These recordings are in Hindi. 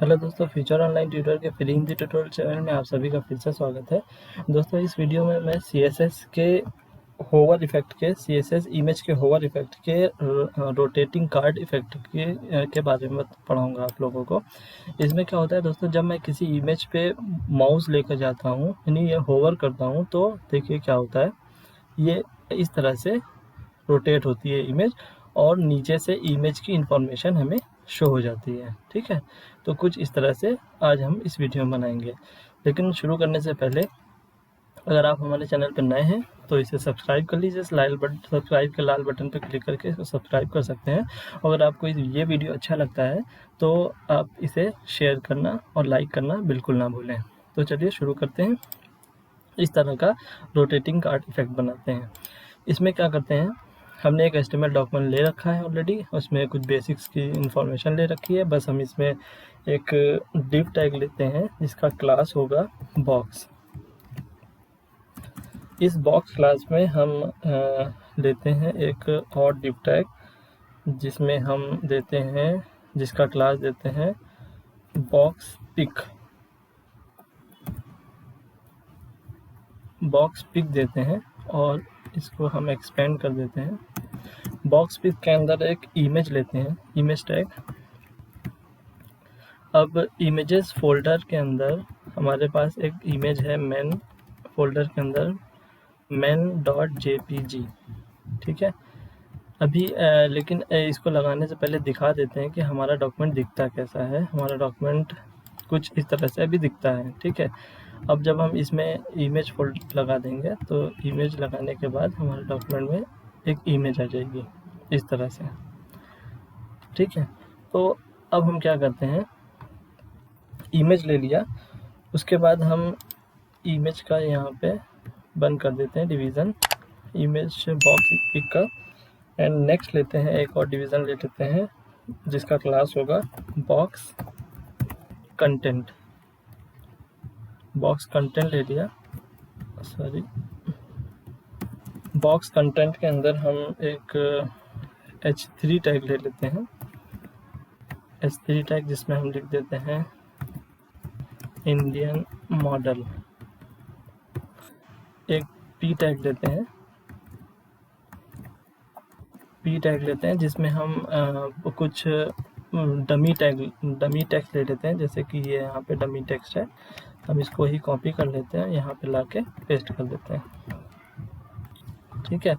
हेलो दोस्तों, फ्यूचर ऑनलाइन ट्यूटर के फ्री हिंदी ट्यूटोरियल चैनल में आप सभी का फिर से स्वागत है। दोस्तों, इस वीडियो में मैं सीएसएस के होवर इफेक्ट के सीएसएस इमेज के होवर इफेक्ट के रोटेटिंग कार्ड इफेक्ट के बारे में पढ़ाऊंगा आप लोगों को। इसमें क्या होता है दोस्तों, जब मैं किसी इमेज पे माउस लेकर जाता हूँ यानी ये होवर करता हूँ तो देखिए क्या होता है। ये इस तरह से रोटेट होती है इमेज और नीचे से इमेज की इंफॉर्मेशन हमें शो हो जाती है। ठीक है, तो कुछ इस तरह से आज हम इस वीडियो में बनाएंगे। लेकिन शुरू करने से पहले अगर आप हमारे चैनल पर नए हैं तो इसे सब्सक्राइब कर लीजिए। सब्सक्राइब के लाल बटन पर क्लिक करके इसको सब्सक्राइब कर सकते हैं। अगर आपको ये वीडियो अच्छा लगता है तो आप इसे शेयर करना और लाइक करना बिल्कुल ना भूलें। तो चलिए शुरू करते हैं। इस तरह का रोटेटिंग कार्ड इफेक्ट बनाते हैं। इसमें क्या करते हैं, हमने एक HTML डॉक्यूमेंट ले रखा है ऑलरेडी, उसमें कुछ बेसिक्स की इंफॉर्मेशन ले रखी है। बस हम इसमें एक डिव टैग लेते हैं जिसका क्लास होगा बॉक्स। इस बॉक्स क्लास में हम लेते हैं एक और डिव टैग जिसमें हम देते हैं, जिसका क्लास देते हैं बॉक्स पिक देते हैं और इसको हम एक्सपेंड कर देते हैं। बॉक्स पिक के अंदर एक इमेज लेते हैं, इमेज टैग। अब इमेजेस फोल्डर के अंदर हमारे पास एक इमेज है मेन फोल्डर के अंदर, main.jpg। ठीक है, अभी लेकिन इसको लगाने से पहले दिखा देते हैं कि हमारा डॉक्यूमेंट दिखता कैसा है। हमारा डॉक्यूमेंट कुछ इस तरह से अभी दिखता है। ठीक है, अब जब हम इसमें इमेज फोल्डर लगा देंगे तो इमेज लगाने के बाद हमारे डॉक्यूमेंट में एक इमेज आ जाएगी इस तरह से। ठीक है, तो अब हम क्या करते हैं, इमेज ले लिया, उसके बाद हम इमेज का यहाँ पे बंद कर देते हैं डिवीज़न इमेज बॉक्स पिक का। एंड नेक्स्ट लेते हैं, एक और डिवीज़न ले लेते हैं जिसका क्लास होगा बॉक्स कंटेंट। बॉक्स कंटेंट ले लिया, बॉक्स कंटेंट के अंदर हम एक H3 टैग ले लेते हैं, H3 टैग जिसमें हम लिख देते हैं इंडियन मॉडल। एक P टैग लेते हैं, जिसमें हम कुछ डमी टेक्स्ट ले लेते हैं, जैसे कि ये यहाँ पे डमी टेक्स्ट है। हम इसको ही कॉपी कर लेते हैं, यहाँ पे लाके पेस्ट कर देते हैं। ठीक है,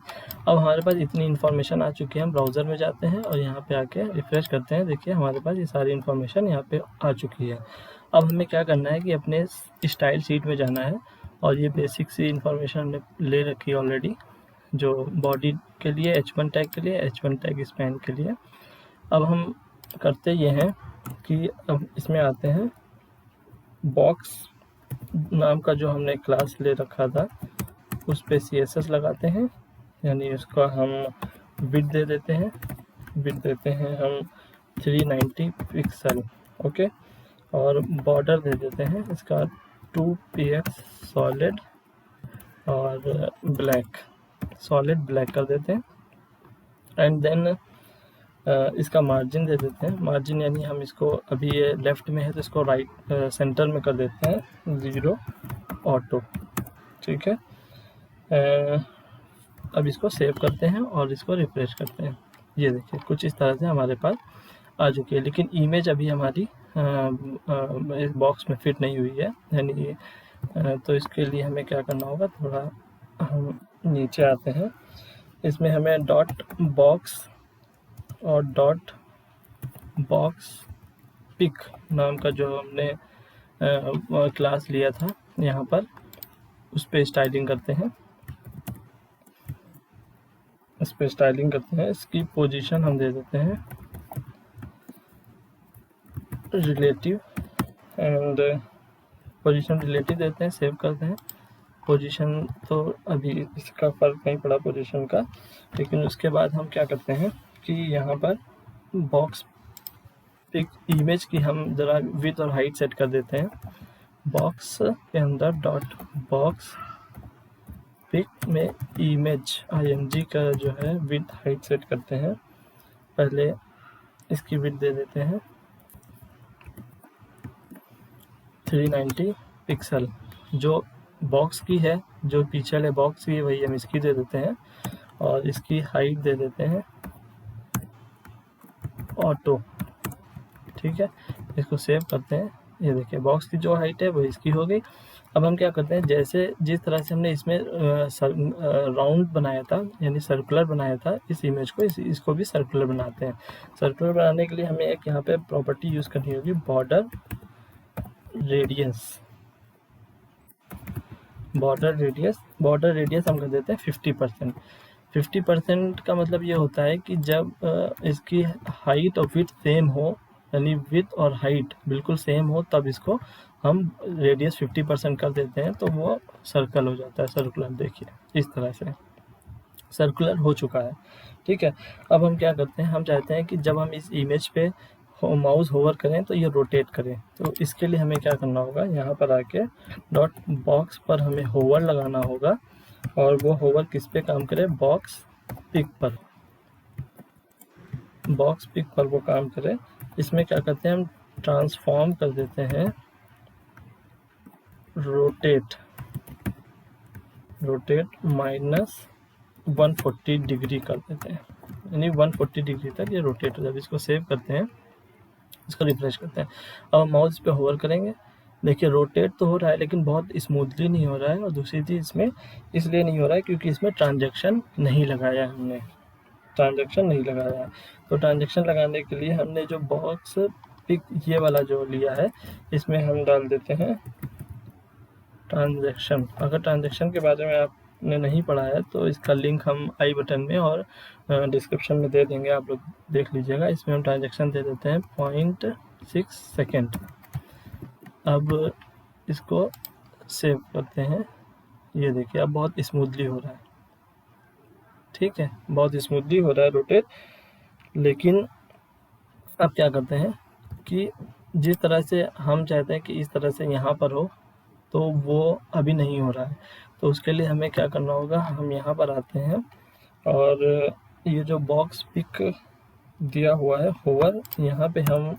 अब हमारे पास इतनी इन्फॉर्मेशन आ चुकी है। हम ब्राउज़र में जाते हैं और यहाँ पे आके रिफ्रेश करते हैं। देखिए हमारे पास ये सारी इन्फॉर्मेशन यहाँ पे आ चुकी है। अब हमें क्या करना है कि अपने स्टाइल शीट में जाना है और ये बेसिक सी इन्फॉर्मेशन हमने ले रखी है ऑलरेडी, जो बॉडी के लिए H1 टैग के लिए, H1 टैग स्पैन के लिए। अब हम करते ये हैं कि अब इसमें आते हैं, बॉक्स नाम का जो हमने क्लास ले रखा था उस पे CSS लगाते हैं, यानी उसका हम विड्थ दे देते हैं, हम 390 पिक्सल। ओके, और बॉर्डर दे देते हैं इसका 2px सॉलिड और सॉलिड ब्लैक कर देते हैं। एंड देन इसका मार्जिन दे देते हैं, मार्जिन यानी हम इसको, अभी ये लेफ़्ट में है तो इसको राइट सेंटर में कर देते हैं 0 ऑटो। ठीक है, अब इसको सेव करते हैं और इसको रिफ्रेश करते हैं। ये देखिए कुछ इस तरह से हमारे पास आ चुकी है, लेकिन इमेज अभी हमारी इस बॉक्स में फिट नहीं हुई है, यानी तो इसके लिए हमें क्या करना होगा, थोड़ा हम नीचे आते हैं। इसमें हमें डॉट बॉक्स और डॉट बॉक्स पिक नाम का जो हमने क्लास लिया था यहाँ पर, उस पर स्टाइलिंग करते हैं। इसकी पोजीशन हम दे देते हैं रिलेटिव, एंड पोजीशन रिलेटिव देते हैं, सेव करते हैं। पोजीशन तो अभी इसका फ़र्क नहीं पड़ा पोजीशन का, लेकिन उसके बाद हम क्या करते हैं कि यहाँ पर बॉक्स पिक इमेज की हम ज़रा विड्थ और हाइट सेट कर देते हैं। बॉक्स के अंदर डॉट बॉक्स पिक में इमेज img का जो है विड्थ हाइट सेट करते हैं। पहले इसकी विड्थ दे देते हैं 390 पिक्सल। जो बॉक्स की है, जो पीछे वाले बॉक्स की है, वही हम इसकी दे देते हैं और इसकी हाइट दे देते हैं ऑटो। ठीक है, इसको सेव करते हैं। ये देखिए बॉक्स की जो हाइट है वो इसकी हो गई। अब हम क्या करते हैं, जैसे जिस तरह से हमने इसमें राउंड बनाया था यानी सर्कुलर बनाया था, इस इमेज को इसको भी सर्कुलर बनाते हैं। सर्कुलर बनाने के लिए हमें एक यहाँ पे प्रॉपर्टी यूज़ करनी होगी, बॉर्डर रेडियस। बॉर्डर रेडियस हम कर देते हैं 50%। 50% का मतलब ये होता है कि जब इसकी हाइट और विड्थ सेम हो, यानी विड्थ और हाइट बिल्कुल सेम हो, तब इसको हम रेडियस 50% कर देते हैं, तो वो सर्कल हो जाता है, सर्कुलर। देखिए इस तरह से सर्कुलर हो चुका है। ठीक है, अब हम क्या करते हैं, हम चाहते हैं कि जब हम इस इमेज पे माउस होवर करें तो ये रोटेट करें। तो इसके लिए हमें क्या करना होगा, यहाँ पर आके डॉट बॉक्स पर हमें होवर लगाना होगा, और वो होवर किस पे काम करे, बॉक्स पिक पर। बॉक्स पिक पर वो काम करे। इसमें क्या करते हैं, हम ट्रांसफॉर्म कर देते हैं रोटेट -140 डिग्री कर देते हैं, यानी 140 डिग्री तक ये रोटेट हो जाए। इसको सेव करते हैं, इसको रिफ्रेश करते हैं। अब माउस पे होवर करेंगे, देखिए रोटेट तो हो रहा है लेकिन बहुत स्मूथली नहीं हो रहा है। और दूसरी चीज़ इसमें इसलिए नहीं हो रहा है क्योंकि इसमें ट्रांजैक्शन नहीं लगाया है हमने, ट्रांजैक्शन नहीं लगाया है। तो ट्रांजैक्शन लगाने के लिए हमने जो बॉक्स पिक ये वाला जो लिया है, इसमें हम डाल देते हैं ट्रांजैक्शन। अगर ट्रांजैक्शन के बारे में आपने नहीं पढ़ा है तो इसका लिंक हम आई बटन में और डिस्क्रिप्शन में दे देंगे, आप लोग देख लीजिएगा। इसमें हम ट्रांजैक्शन दे देते हैं 0.6 सेकेंड। अब इसको सेव करते हैं। ये देखिए अब बहुत स्मूथली हो रहा है। ठीक है, बहुत स्मूथली हो रहा है रोटेट। लेकिन अब क्या करते हैं कि जिस तरह से हम चाहते हैं कि इस तरह से यहाँ पर हो, तो वो अभी नहीं हो रहा है। तो उसके लिए हमें क्या करना होगा, हम यहाँ पर आते हैं और ये जो बॉक्स पिक दिया हुआ है होवर, यहाँ पे हम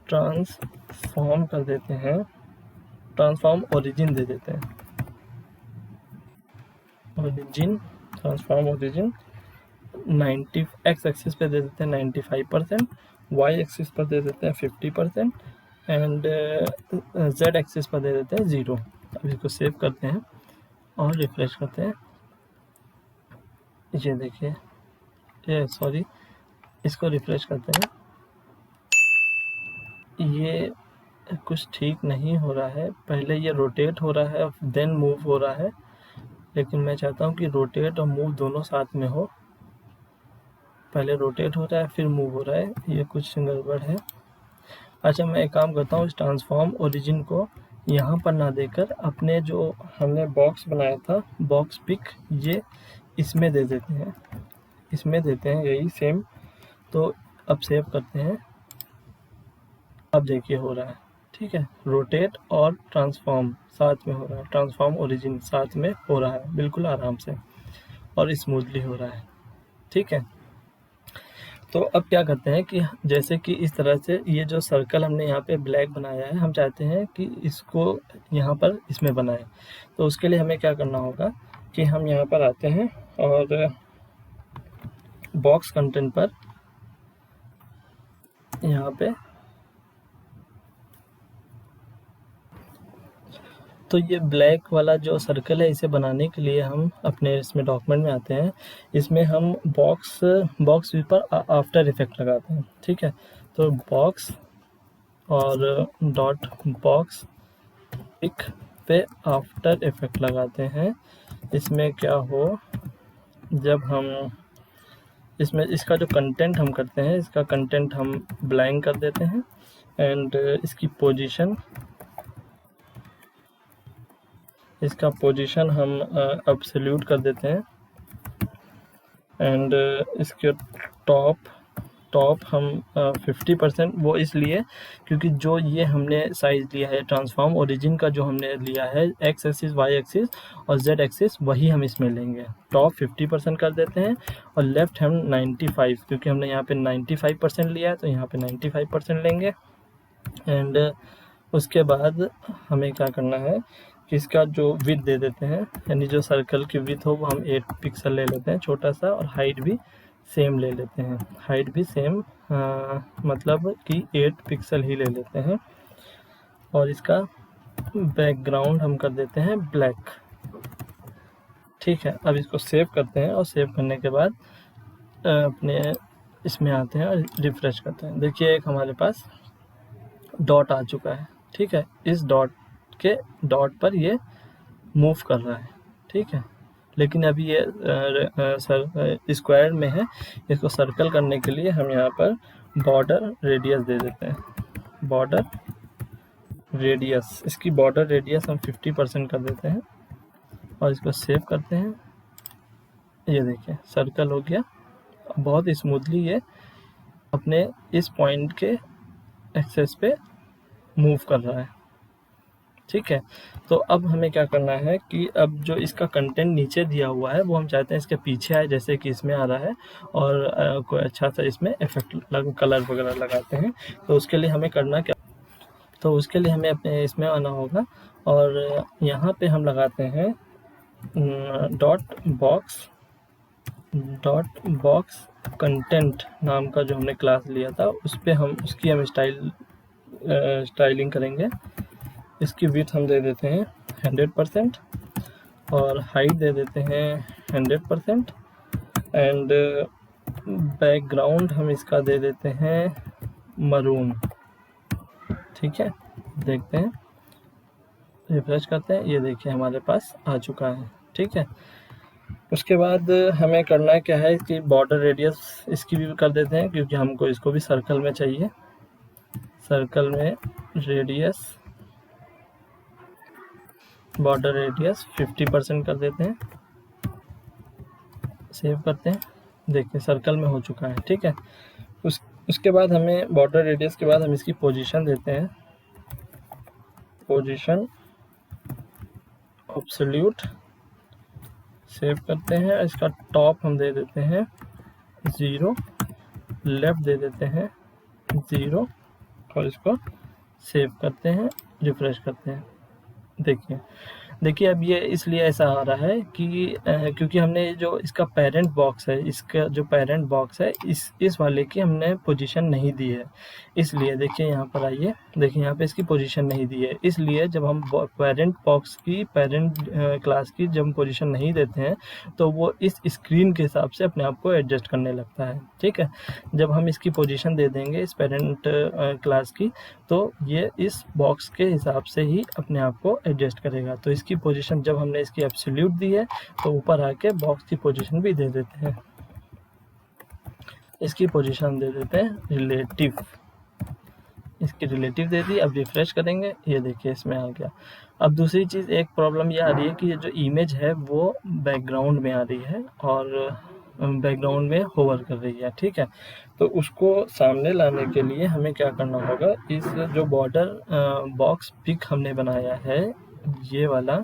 ट्रांसफॉर्म कर देते हैं, ट्रांसफॉर्म ओरिजिन दे देते हैं। Origin, transform origin 90 x axis पे दे देते हैं 95%, वाई एक्सिस पर दे देते हैं 50% एंड जेड एक्सिस पर दे देते हैं 0। अब इसको सेव करते हैं और रिफ्रेश करते हैं। ये देखिए, ये सॉरी, इसको रिफ्रेश करते हैं। ये कुछ ठीक नहीं हो रहा है, पहले ये रोटेट हो रहा है देन मूव हो रहा है, लेकिन मैं चाहता हूँ कि रोटेट और मूव दोनों साथ में हो। पहले रोटेट हो रहा है फिर मूव हो रहा है, ये कुछ गड़बड़ है। अच्छा, मैं एक काम करता हूँ, इस ट्रांसफॉर्म ओरिजिन को यहाँ पर ना देकर अपने जो हमने बॉक्स बनाया था बॉक्स पिक, ये इसमें दे देते हैं, इसमें देते हैं यही सेम। तो अब सेव करते हैं। अब देखिए हो रहा है। ठीक है, रोटेट और ट्रांसफॉर्म साथ में हो रहा है, ट्रांसफॉर्म ओरिजिन साथ में हो रहा है, बिल्कुल आराम से और स्मूथली हो रहा है। ठीक है, तो अब क्या करते हैं कि जैसे कि इस तरह से ये जो सर्कल हमने यहाँ पे ब्लैक बनाया है, हम चाहते हैं कि इसको यहाँ पर इसमें बनाएं। तो उसके लिए हमें क्या करना होगा कि हम यहाँ पर आते हैं और बॉक्स कंटेंट पर यहाँ पे, तो ये ब्लैक वाला जो सर्कल है इसे बनाने के लिए हम अपने इसमें डॉक्यूमेंट में आते हैं, इसमें हम बॉक्स पर आफ्टर इफेक्ट लगाते हैं। ठीक है, तो बॉक्स और डॉट बॉक्स पिक पे आफ्टर इफेक्ट लगाते हैं। इसमें क्या हो, जब हम इसमें इसका जो कंटेंट हम करते हैं, इसका कंटेंट हम ब्लैंक कर देते हैं एंड इसकी पोजीशन, इसका पोजीशन हम एब्सोल्यूट कर देते हैं एंड इसके टॉप हम 50%, वो इसलिए क्योंकि जो ये हमने साइज़ लिया है ट्रांसफॉर्म ओरिजिन का, जो हमने लिया है एक्स एक्सिस वाई एक्सिस और जेड एक्सिस, वही हम इसमें लेंगे। टॉप 50% कर देते हैं और लेफ्ट हम 95, क्योंकि हमने यहाँ पे 95% लिया है तो यहाँ पे 95% लेंगे। एंड उसके बाद हमें क्या करना है कि इसका जो विड्थ दे देते हैं, यानी जो सर्कल की विड्थ हो वो हम 8 पिक्सल ले लेते हैं छोटा सा, और हाइट भी सेम ले लेते हैं, हाइट भी सेम मतलब कि 8 पिक्सल ही ले लेते हैं। और इसका बैकग्राउंड हम कर देते हैं ब्लैक। ठीक है, अब इसको सेव करते हैं और सेव करने के बाद अपने इसमें आते हैं और रिफ्रेश करते हैं। देखिए एक हमारे पास डॉट आ चुका है। ठीक है, इस डॉट पर ये मूव कर रहा है। ठीक है, लेकिन अभी ये स्क्वायर में है। इसको सर्कल करने के लिए हम यहाँ पर बॉर्डर रेडियस दे देते हैं। बॉर्डर रेडियस, इसकी बॉर्डर रेडियस हम 50% कर देते हैं और इसको सेव करते हैं। ये देखिए सर्कल हो गया। बहुत स्मूथली ये अपने इस पॉइंट के एक्सेस पे मूव कर रहा है। ठीक है, तो अब हमें क्या करना है कि अब जो इसका कंटेंट नीचे दिया हुआ है वो हम चाहते हैं इसके पीछे आए, जैसे कि इसमें आ रहा है, और कोई अच्छा सा इसमें इफेक्ट कलर वगैरह लगाते हैं। तो उसके लिए हमें करना क्या, तो उसके लिए हमें अपने इसमें आना होगा और यहाँ पे हम लगाते हैं डॉट बॉक्स कंटेंट नाम का जो हमने क्लास लिया था, उस पर हम उसकी हम स्टाइलिंग करेंगे। इसकी विड्थ हम दे देते हैं 100% और हाइट दे देते हैं 100%। एंड बैकग्राउंड हम इसका दे देते हैं मरून। ठीक है, देखते हैं, रिफ्रेश करते हैं, ये देखिए हमारे पास आ चुका है। ठीक है, उसके बाद हमें करना क्या है कि बॉर्डर रेडियस इसकी भी कर देते हैं, क्योंकि हमको इसको भी सर्कल में चाहिए। सर्कल में रेडियस, बॉर्डर रेडियस 50% कर देते हैं, सेव करते हैं। देखिए सर्कल में हो चुका है। ठीक है, उसके बाद हमें बॉर्डर रेडियस के बाद हम इसकी पोजीशन देते हैं, पोजीशन एब्सोल्यूट, सेव करते हैं। इसका टॉप हम दे देते हैं 0, लेफ्ट दे देते हैं 0 और इसको सेव करते हैं, रिफ्रेश करते हैं। देखिए अब ये इसलिए ऐसा आ रहा है कि क्योंकि हमने जो इसका पेरेंट बॉक्स है, इसका जो पेरेंट बॉक्स है इस वाले की हमने पोजीशन नहीं दी है। इसलिए देखिए यहाँ पर आइए, देखिए यहाँ पे इसकी पोजीशन नहीं दी है। इसलिए जब हम पेरेंट बॉक्स की पेरेंट क्लास की जब हम पोजीशन नहीं देते हैं तो वो इस स्क्रीन के हिसाब से अपने आप को एडजस्ट करने लगता है। ठीक है, जब हम इसकी पोजीशन दे देंगे इस पेरेंट क्लास की, तो ये इस बॉक्स के हिसाब से ही अपने आप को एडजस्ट करेगा। तो इसकी पोजीशन जब हमने इसकी एब्सोल्यूट दी है तो ऊपर आके बॉक्स की पोजीशन भी दे देते हैं। इसकी पोजीशन दे देते हैं रिलेटिव, इसकी रिलेटिव दे दी। अब रिफ्रेश करेंगे, ये देखिए इसमें आ गया। अब दूसरी चीज़ एक प्रॉब्लम ये आ रही है कि ये जो इमेज है वो बैकग्राउंड में आ रही है और बैकग्राउंड में होवर कर रही है। ठीक है, तो उसको सामने लाने के लिए हमें क्या करना होगा, इस जो बॉर्डर बॉक्स पिक हमने बनाया है ये वाला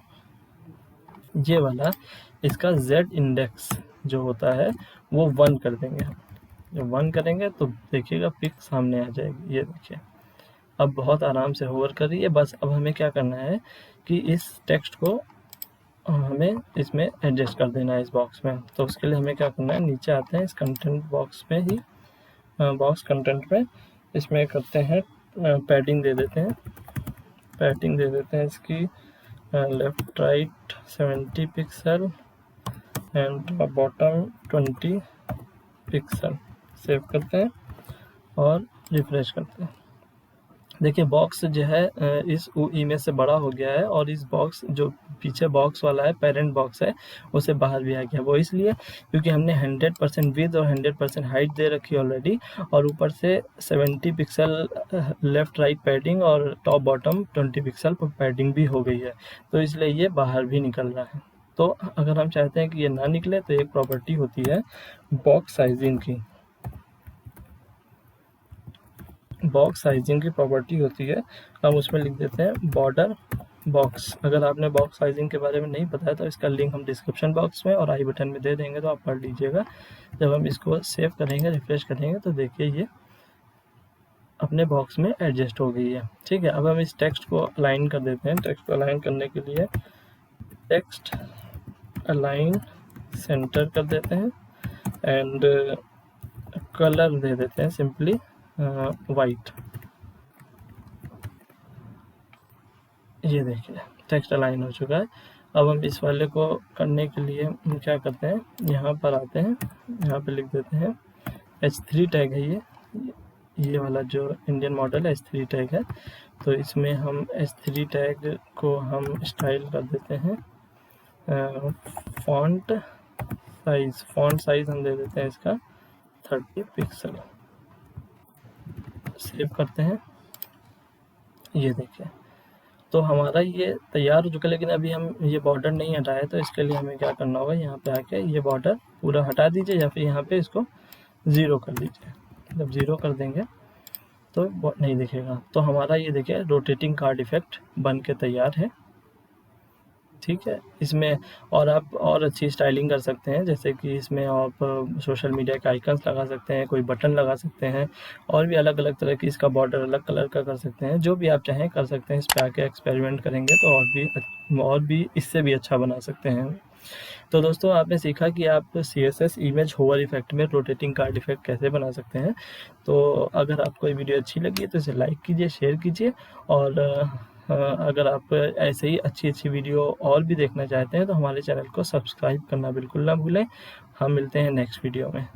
इसका Z इंडेक्स जो होता है वो 1 कर देंगे हम। जब 1 करेंगे तो देखिएगा पिक सामने आ जाएगी। ये देखिए अब बहुत आराम से होवर कर रही है। बस अब हमें क्या करना है कि इस टेक्स्ट को हमें इसमें एडजस्ट कर देना है इस बॉक्स में। तो उसके लिए हमें क्या करना है, नीचे आते हैं इस कंटेंट बॉक्स में ही, बॉक्स कंटेंट में, इसमें करते हैं पैडिंग दे देते हैं, पैडिंग दे देते हैं इसकी left right 70 pixel and bottom 20 pixel. Save करते हैं और रिफ्रेश करते हैं। देखिए बॉक्स जो है इस इमेज से बड़ा हो गया है और इस बॉक्स जो पीछे बॉक्स वाला है पेरेंट बॉक्स है उसे बाहर भी आ गया। वो इसलिए क्योंकि हमने 100% विड्थ और 100% हाइट दे रखी है ऑलरेडी, और ऊपर से 70 पिक्सल लेफ़्ट राइट पैडिंग और टॉप बॉटम 20 पिक्सल पर पैडिंग भी हो गई है, तो इसलिए ये बाहर भी निकल रहा है। तो अगर हम चाहते हैं कि ये ना निकले तो एक प्रॉपर्टी होती है बॉक्स साइजिंग की, बॉक्स साइजिंग की प्रॉपर्टी होती है। हम उसमें लिख देते हैं बॉर्डर बॉक्स। अगर आपने बॉक्स साइजिंग के बारे में नहीं पता है तो इसका लिंक हम डिस्क्रिप्शन बॉक्स में और आई बटन में दे देंगे, तो आप पढ़ लीजिएगा। जब हम इसको सेव करेंगे, रिफ्रेश करेंगे, तो देखिए ये अपने बॉक्स में एडजस्ट हो गई है। ठीक है, अब हम इस टेक्स्ट को अलाइन कर देते हैं। टेक्स्ट को अलाइन करने के लिए टेक्स्ट अलाइन सेंटर कर देते हैं एंड कलर दे देते हैं सिंपली वाइट। ये देखिए टेक्स्ट अलाइन हो चुका है। अब हम इस वाले को करने के लिए हम क्या करते हैं, यहाँ पर आते हैं, यहाँ पे लिख देते हैं H3 टैग है ये वाला जो इंडियन मॉडल है H3 टैग है। तो इसमें हम H3 टैग को हम स्टाइल कर देते हैं फॉन्ट साइज हम दे देते हैं इसका 30 पिक्सल। सेव करते हैं। ये देखिए तो हमारा ये तैयार हो चुका है, लेकिन अभी हम ये बॉर्डर नहीं हटाया, तो इसके लिए हमें क्या करना होगा, यहाँ पे आके ये बॉर्डर पूरा हटा दीजिए या फिर यहाँ पे इसको 0 कर दीजिए। जब 0 कर देंगे तो नहीं दिखेगा। तो हमारा ये देखिए रोटेटिंग कार्ड इफेक्ट बन के तैयार है। ठीक है, इसमें और आप और अच्छी स्टाइलिंग कर सकते हैं, जैसे कि इसमें आप सोशल मीडिया के आइकन्स लगा सकते हैं, कोई बटन लगा सकते हैं, और भी अलग अलग तरह की इसका बॉर्डर अलग कलर का कर सकते हैं। जो भी आप चाहें कर सकते हैं। इस पर आके एक्सपेरिमेंट करेंगे तो और भी इससे भी अच्छा बना सकते हैं। तो दोस्तों आपने सीखा कि आप CSS इमेज होवर इफेक्ट में रोटेटिंग कार्ड इफेक्ट कैसे बना सकते हैं। तो अगर आपको ये वीडियो अच्छी लगी तो इसे लाइक कीजिए, शेयर कीजिए, और अगर आप ऐसे ही अच्छी वीडियो और भी देखना चाहते हैं तो हमारे चैनल को सब्सक्राइब करना बिल्कुल ना भूलें। हम मिलते हैं नेक्स्ट वीडियो में।